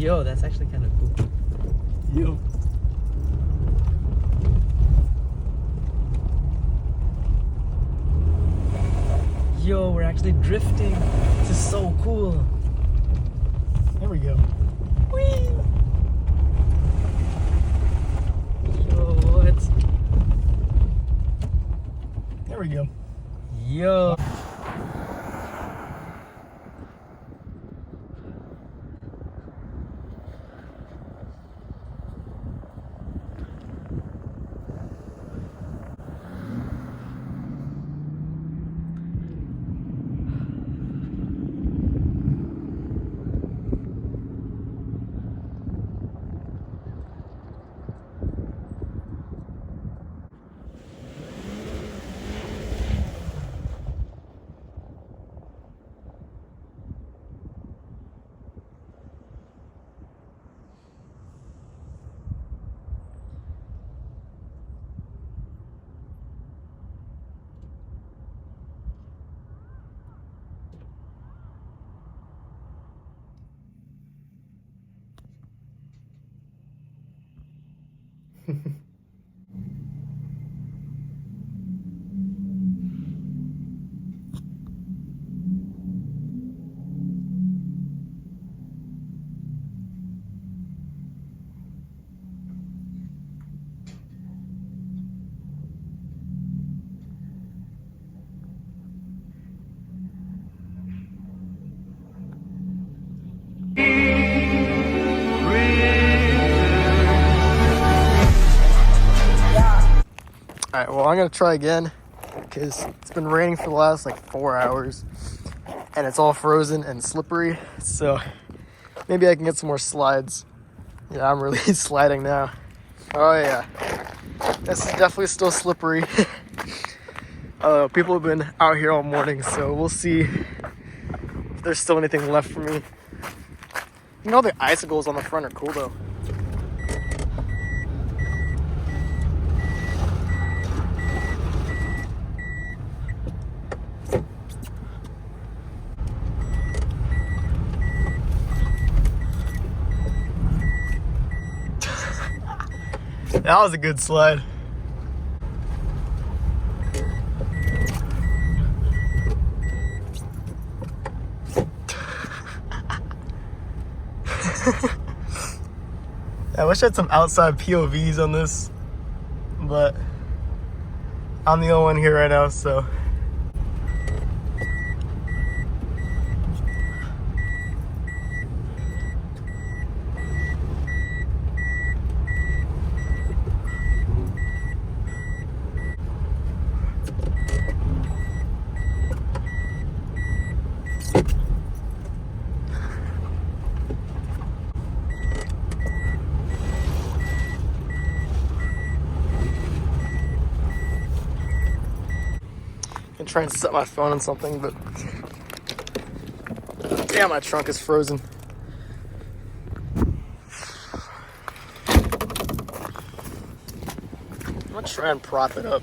Yo, that's actually kind of cool. Yo. Yo, we're actually drifting. This is so cool. There we go. Whee! Yo, what? There we go. Yo. Alright, well, I'm gonna try again because it's been raining for the last like 4 hours and it's all frozen and slippery, so maybe I can get some more slides. Yeah, I'm really sliding now. Oh yeah, this is definitely still slippery. People have been out here all morning, so we'll see if there's still anything left for me. You know, the icicles on the front are cool though. That was a good slide. I wish I had some outside POVs on this, but I'm the only one here right now, so. I'm trying to set my phone on something, but damn, my trunk is frozen. I'm gonna try and prop it up.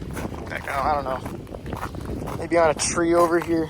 Like, I don't know. Maybe on a tree over here.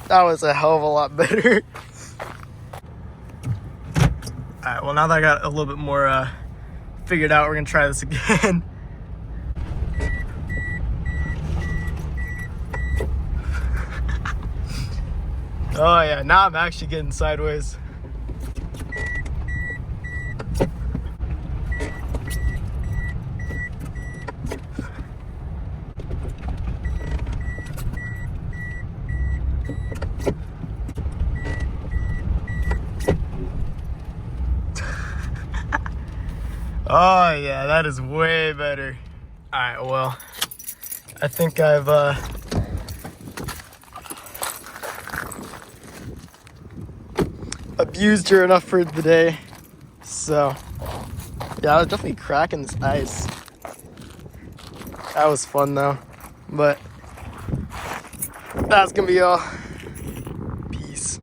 That was a hell of a lot better. Alright, well, now that I got a little bit more figured out, we're gonna try this again. Oh yeah, now I'm actually getting sideways. Oh yeah, that is way better. All right, well, I think I've abused her enough for the day. So yeah, I was definitely cracking this ice. That was fun though, but that's gonna be all.